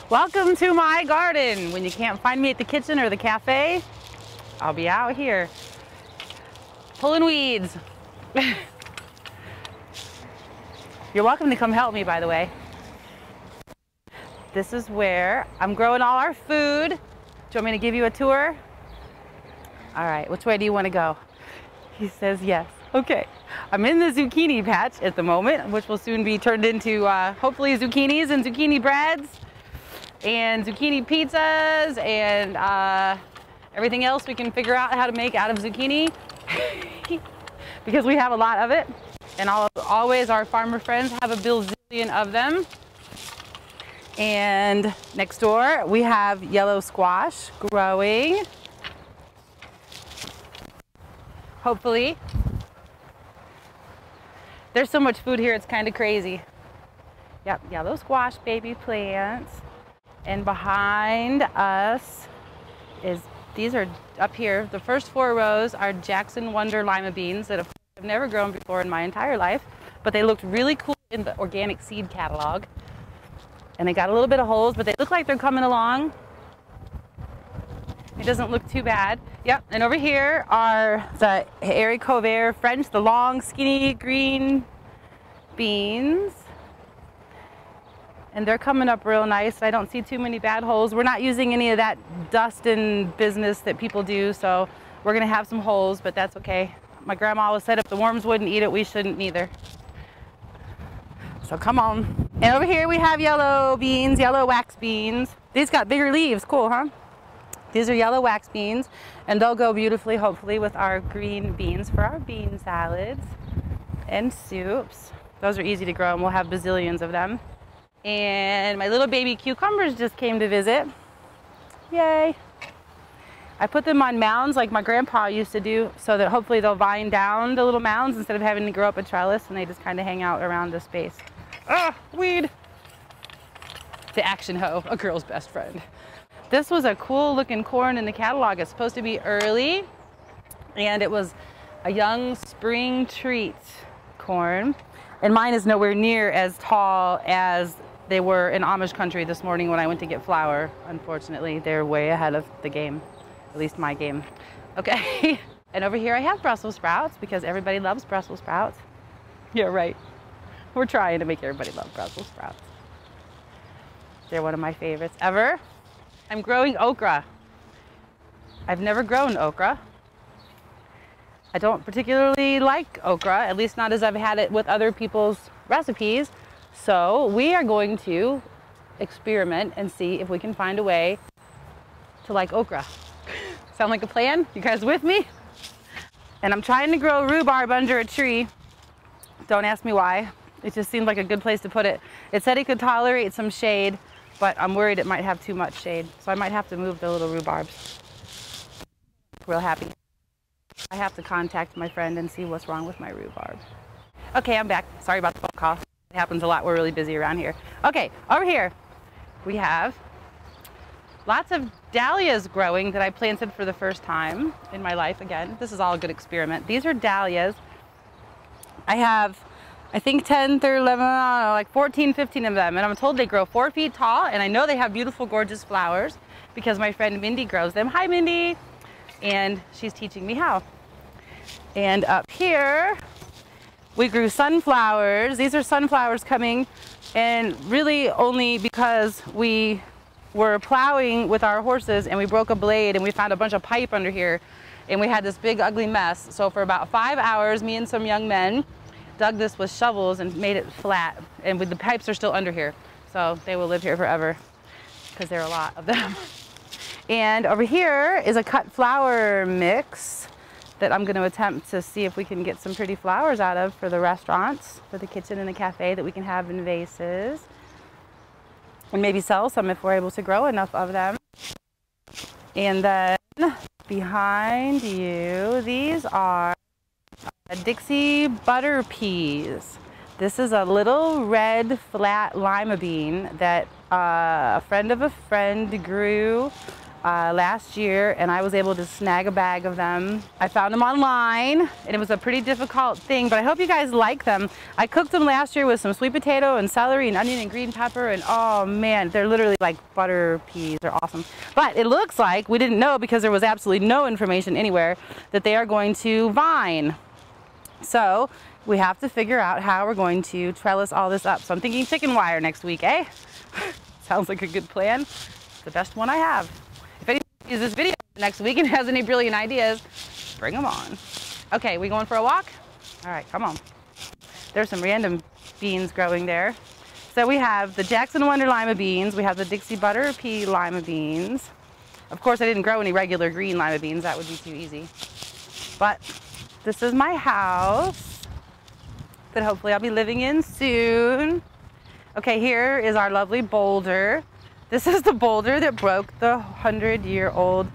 Welcome to my garden. When you can't find me at the kitchen or the cafe, I'll be out here pulling weeds. You're welcome to come help me, by the way. This is where I'm growing all our food. Do you want me to give you a tour? All right, which way do you want to go? He says yes. Okay. I'm in the zucchini patch at the moment, which will soon be turned into hopefully zucchinis and zucchini breads and zucchini pizzas and everything else we can figure out how to make out of zucchini because we have a lot of it. And always our farmer friends have a bazillion of them. And next door we have yellow squash growing. Hopefully. There's so much food here, it's kind of crazy. Yep, yellow squash baby plants. And behind us is, these are up here, the first 4 rows are Jackson Wonder lima beans that I've never grown before in my entire life, but they looked really cool in the organic seed catalog. And they got a little bit of holes, but they look like they're coming along. It doesn't look too bad. Yep, and over here are the haricot vert French, the long, skinny, green beans. And they're coming up real nice. I don't see too many bad holes. We're not using any of that dust and business that people do, so we're gonna have some holes, but that's okay. My grandma always said if the worms wouldn't eat it, we shouldn't either. So come on. And over here we have yellow beans, yellow wax beans. These got bigger leaves, cool, huh? These are yellow wax beans, and they'll go beautifully, hopefully, with our green beans for our bean salads and soups. Those are easy to grow, and we'll have bazillions of them. And my little baby cucumbers just came to visit. Yay. I put them on mounds like my grandpa used to do, so that hopefully they'll vine down the little mounds instead of having to grow up a trellis, and they just kind of hang out around the space. Ah, weed. The action hoe, a girl's best friend. This was a cool looking corn in the catalog. It's supposed to be early, and it was a young spring treat corn. And mine is nowhere near as tall as they were in Amish country this morning when I went to get flour. Unfortunately, they're way ahead of the game, at least my game. Okay, and over here I have Brussels sprouts because everybody loves Brussels sprouts. Yeah, right. We're trying to make everybody love Brussels sprouts. They're one of my favorites ever. I'm growing okra. I've never grown okra. I don't particularly like okra, at least not as I've had it with other people's recipes. So we are going to experiment and see if we can find a way to like okra. Sound like a plan? You guys with me? And I'm trying to grow rhubarb under a tree. Don't ask me why. It just seemed like a good place to put it. It said it could tolerate some shade, but I'm worried it might have too much shade. So I might have to move the little rhubarbs. Real happy. I have to contact my friend and see what's wrong with my rhubarb. Okay, I'm back. Sorry about the phone call. It happens a lot. We're really busy around here. Okay, over here we have lots of dahlias growing that I planted for the first time in my life again. This is all a good experiment. These are dahlias. I have, I think 10, 11, I don't know, like 14, 15 of them. And I'm told they grow 4 feet tall. And I know they have beautiful, gorgeous flowers because my friend Mindy grows them. Hi, Mindy. And she's teaching me how. And up here, we grew sunflowers. These are sunflowers coming, and really only because we were plowing with our horses and we broke a blade and we found a bunch of pipe under here and we had this big ugly mess. So for about 5 hours, me and some young men dug this with shovels and made it flat. And the pipes are still under here. So they will live here forever because there are a lot of them. And over here is a cut flower mix that I'm going to attempt to see if we can get some pretty flowers out of for the restaurants, for the kitchen and the cafe that we can have in vases. And maybe sell some if we're able to grow enough of them. And then behind you, these are Dixie butter peas. This is a little red flat lima bean that a friend of a friend grew last year, and I was able to snag a bag of them. I found them online, and it was a pretty difficult thing, but I hope you guys like them. I cooked them last year with some sweet potato and celery and onion and green pepper, and oh man, they're literally like butter peas. They're awesome. But it looks like, we didn't know because there was absolutely no information anywhere, that they are going to vine. So we have to figure out how we're going to trellis all this up. So I'm thinking chicken wire next week, eh? Sounds like a good plan. It's the best one I have. If anyone sees this video next week and has any brilliant ideas, bring them on. Okay, we going for a walk? All right, come on. There's some random beans growing there. So we have the Jackson Wonder lima beans. We have the Dixie Butter Pea lima beans. Of course, I didn't grow any regular green lima beans. That would be too easy. But this is my house that hopefully I'll be living in soon. Okay, here is our lovely boulder. This is the boulder that broke the 100-year-old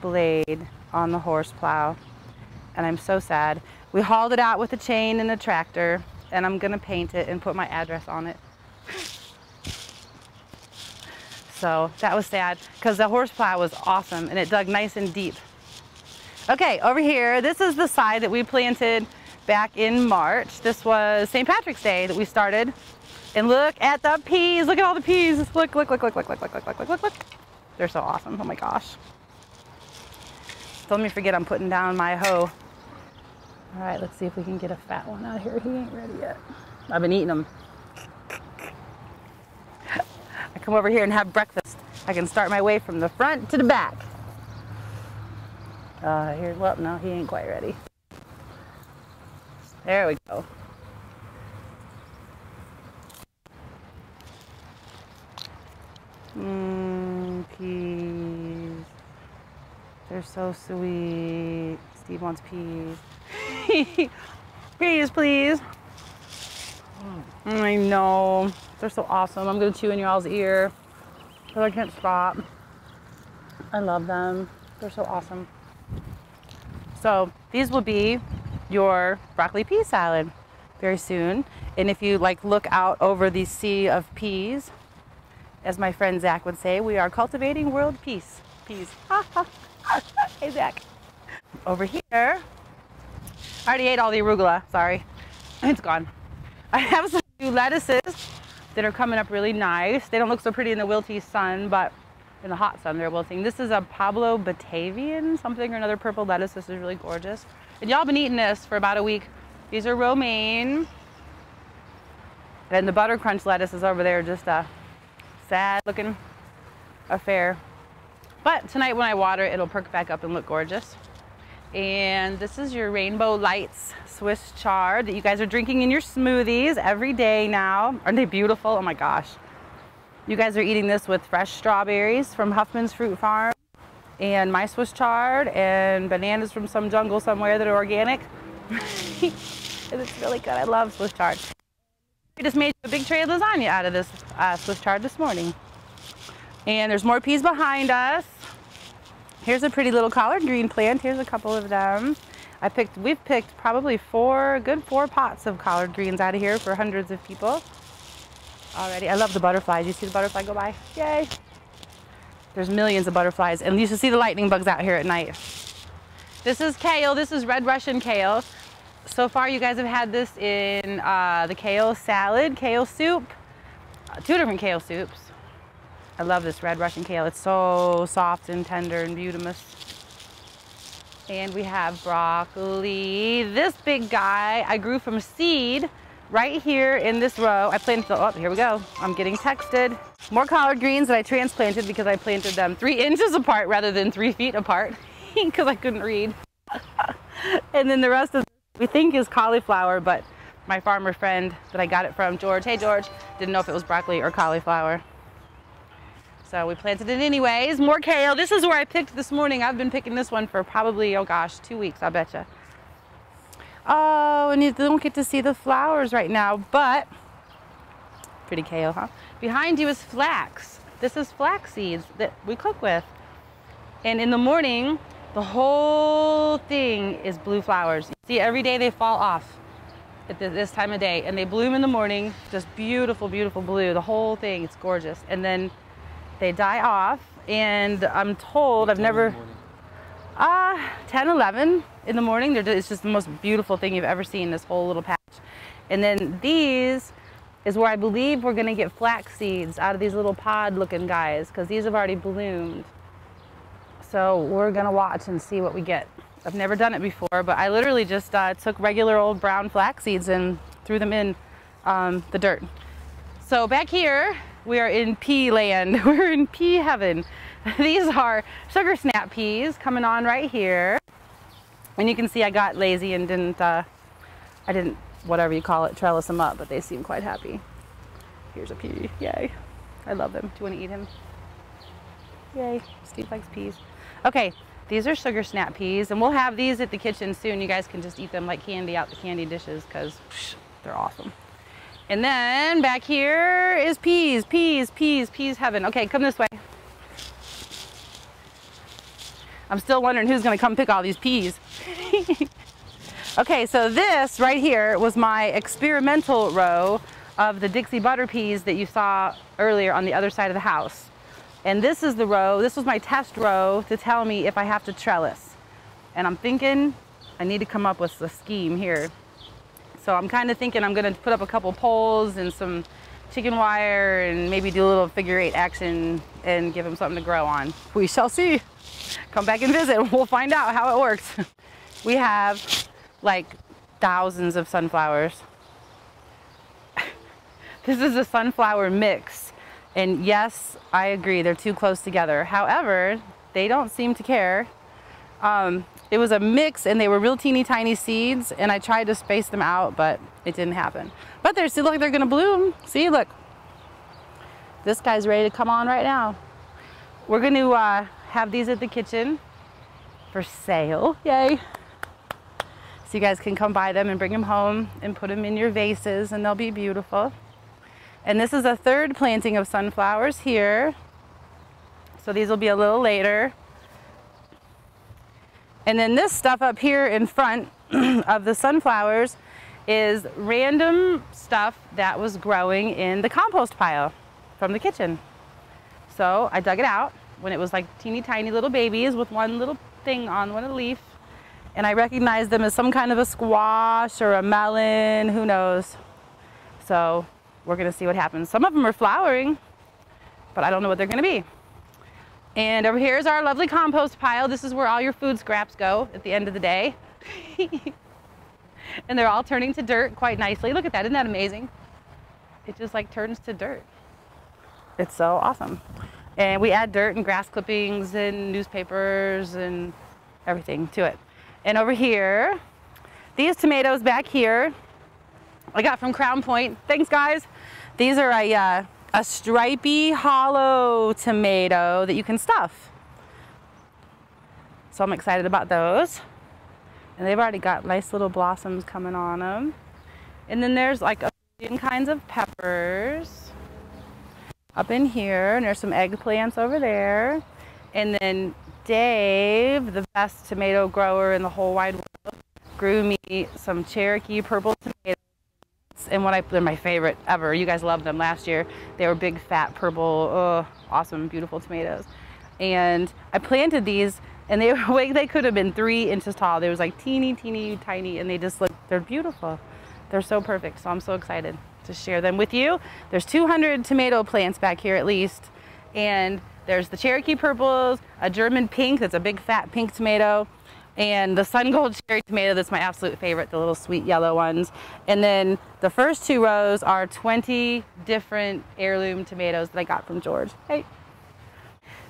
blade on the horse plow. And I'm so sad. We hauled it out with a chain and a tractor, and I'm gonna paint it and put my address on it. So that was sad because the horse plow was awesome and it dug nice and deep. Okay, over here, this is the side that we planted back in March. This was St. Patrick's Day that we started. And look at the peas. Look at all the peas. Look, look, look, look, look, look, look, look, look, look, look, look. They're so awesome. Oh my gosh. Don't let me forget I'm putting down my hoe. All right, let's see if we can get a fat one out here. He ain't ready yet. I've been eating them. I come over here and have breakfast. I can start my way from the front to the back. Here, well, no, he ain't quite ready. There we go. Peas. They're so sweet. Steve wants peas. Peas, please. I know. They're so awesome. I'm going to chew in your all's ear because I can't stop. I love them. They're so awesome. So these will be your broccoli pea salad very soon. And if you like look out over the sea of peas, as my friend Zach would say, we are cultivating world peace. Peas. Hey, Zach. Over here, I already ate all the arugula. Sorry. It's gone. I have some new lettuces that are coming up really nice. They don't look so pretty in the wilty sun, but in the hot sun they're wilting. This is a Pablo Batavian something or another purple lettuce. This is really gorgeous. And y'all been eating this for about a week. These are romaine. And the butter crunch lettuce is over there, just a sad looking affair. But tonight when I water it, it'll perk back up and look gorgeous. And this is your Rainbow Lights Swiss chard that you guys are drinking in your smoothies every day now. Aren't they beautiful? Oh my gosh. You guys are eating this with fresh strawberries from Huffman's Fruit Farm and my Swiss chard and bananas from some jungle somewhere that are organic. And it's really good. I love Swiss chard. We just made a big tray of lasagna out of this Swiss chard this morning. And there's more peas behind us. Here's a pretty little collard green plant. Here's a couple of them. We've picked probably good four pots of collard greens out of here for hundreds of people already. I love the butterflies. You see the butterfly go by? Yay. There's millions of butterflies. And you should see the lightning bugs out here at night. This is kale. This is red Russian kale. So far you guys have had this in the kale salad, kale soup, 2 different kale soups. I love this red Russian kale. It's so soft and tender and beautiful. And we have broccoli. This big guy I grew from seed right here in this row. I planted, oh, here we go. I'm getting texted. More collard greens that I transplanted because I planted them 3 inches apart rather than 3 feet apart because I couldn't read. And then the rest of we think is cauliflower, but my farmer friend that I got it from, George, hey George, didn't know if it was broccoli or cauliflower. So we planted it anyways. More kale. This is where I picked this morning. I've been picking this one for probably, oh gosh, 2 weeks, I betcha. Oh, and you don't get to see the flowers right now, but pretty kale, huh? Behind you is flax. This is flax seeds that we cook with. And in the morning, the whole thing is blue flowers. You see, every day they fall off at this time of day, and they bloom in the morning, just beautiful, beautiful blue. The whole thing, it's gorgeous. And then they die off, And I'm told, I've never, 10, 11 in the morning. It's just the most beautiful thing you've ever seen, this whole little patch. And then these is where I believe we're gonna get flax seeds out of these little pod looking guys, because these have already bloomed. So we're gonna watch and see what we get. I've never done it before, but I literally just took regular old brown flax seeds and threw them in the dirt. So back here, we are in pea land. We're in pea heaven. These are sugar snap peas coming on right here. And you can see I got lazy and I didn't, whatever you call it, trellis them up, but they seem quite happy. Here's a pea, yay. I love them. Do you want to eat him? Yay, Steve likes peas. Okay, these are sugar snap peas, and we'll have these at the kitchen soon. You guys can just eat them like candy out the candy dishes, because they're awesome. And then back here is peas, peas, peas, peas heaven. Okay, come this way. I'm still wondering who's gonna come pick all these peas. Okay, so this right here was my experimental row of the Dixie butter peas that you saw earlier on the other side of the house. And this is the row, this was my test row to tell me if I have to trellis. And I'm thinking I need to come up with a scheme here. So I'm kind of thinking I'm gonna put up a couple poles and some chicken wire and maybe do a little figure-8 action and give them something to grow on. We shall see. Come back and visit, we'll find out how it works. We have like thousands of sunflowers. This is a sunflower mix. And yes, I agree, they're too close together. However, they don't seem to care. It was a mix and they were real teeny tiny seeds, and I tried to space them out, but it didn't happen. But they still look like they're gonna bloom. See, look. This guy's ready to come on right now. We're gonna have these at the kitchen for sale, yay. So you guys can come buy them and bring them home and put them in your vases, and they'll be beautiful. And this is a third planting of sunflowers here. So these will be a little later. And then this stuff up here in front of the sunflowers is random stuff that was growing in the compost pile from the kitchen. So I dug it out when it was like teeny tiny little babies with one little thing on one leaf. And I recognized them as some kind of a squash or a melon, who knows. So we're gonna see what happens. Some of them are flowering, but I don't know what they're gonna be. And over here is our lovely compost pile. This is where all your food scraps go at the end of the day. And they're all turning to dirt quite nicely. Look at that, isn't that amazing? It just like turns to dirt. It's so awesome. And we add dirt and grass clippings and newspapers and everything to it. And over here, these tomatoes back here, I got from Crown Point. Thanks, guys. These are a stripy hollow tomato that you can stuff. So I'm excited about those. And they've already got nice little blossoms coming on them. And then there's like a million kinds of peppers up in here. And there's some eggplants over there. And then Dave, the best tomato grower in the whole wide world, grew me some Cherokee purple tomatoes. And they're my favorite ever. You guys loved them last year. They were big, fat, purple, awesome, beautiful tomatoes. And I planted these, and they could have been 3 inches tall. They was like teeny, teeny, tiny, and they're beautiful. They're so perfect. So I'm so excited to share them with you. There's 200 tomato plants back here at least. And there's the Cherokee purples, a German pink, that's a big, fat pink tomato, and the sun gold cherry tomato, that's my absolute favorite, the little sweet yellow ones. And then the first 2 rows are 20 different heirloom tomatoes that I got from George. Hey.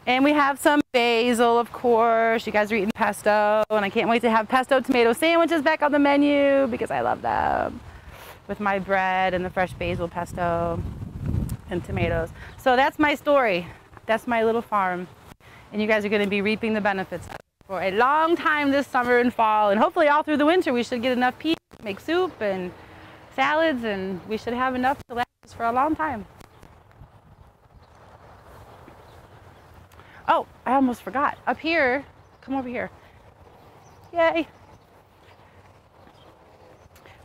And we have some basil, of course. You guys are eating pesto, and I can't wait to have pesto tomato sandwiches back on the menu because I love them. With my bread and the fresh basil pesto and tomatoes. So that's my story. That's my little farm. And you guys are gonna be reaping the benefits for a long time this summer and fall, and hopefully all through the winter we should get enough peas to make soup and salads, and we should have enough to last us for a long time. Oh, I almost forgot. Up here, come over here. Yay.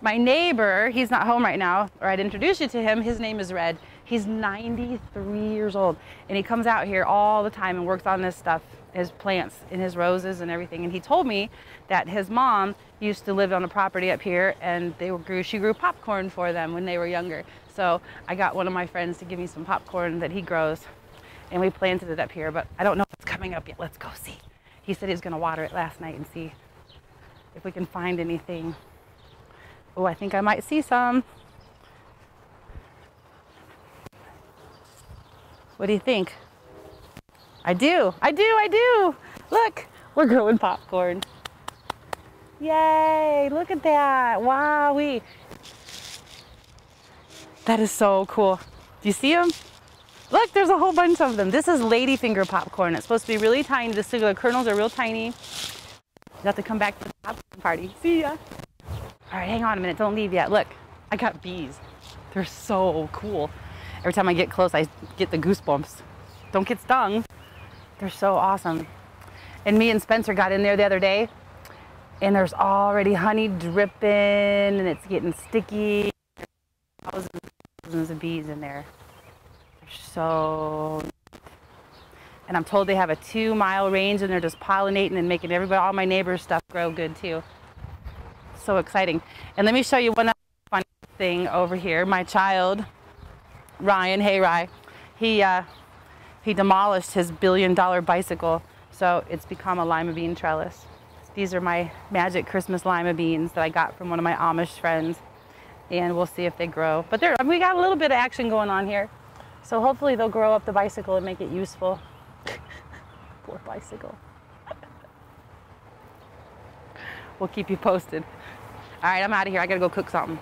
My neighbor, he's not home right now, or I'd introduce you to him. His name is Red. He's 93 years old, and he comes out here all the time and works on this stuff, his plants and his roses and everything. And he told me that his mom used to live on a property up here, and she grew popcorn for them when they were younger. So I got one of my friends to give me some popcorn that he grows, and we planted it up here, but I don't know if it's coming up yet. Let's go see. He said he was going to water it last night and see if we can find anything. Oh, I think I might see some. What do you think? I do. Look, we're growing popcorn. Yay, look at that. Wowee. That is so cool. Do you see them? Look, there's a whole bunch of them. This is ladyfinger popcorn. It's supposed to be really tiny. The kernels are real tiny. You have to come back to the popcorn party. See ya. All right, hang on a minute. Don't leave yet. Look, I got bees. They're so cool. Every time I get close, I get the goosebumps. Don't get stung. They're so awesome. And me and Spencer got in there the other day, and there's already honey dripping, and it's getting sticky. Thousands of bees in there. They're so... And I'm told they have a 2-mile range, and they're just pollinating and making all my neighbors' stuff grow good too. So exciting. And let me show you one other funny thing over here. My child, Ryan, hey Rye, he demolished his billion-dollar bicycle, so it's become a lima bean trellis. These are my magic Christmas lima beans that I got from one of my Amish friends, and we'll see if they grow. But we got a little bit of action going on here, so hopefully they'll grow up the bicycle and make it useful. Poor bicycle. We'll keep you posted. All right, I'm out of here. I gotta go cook something.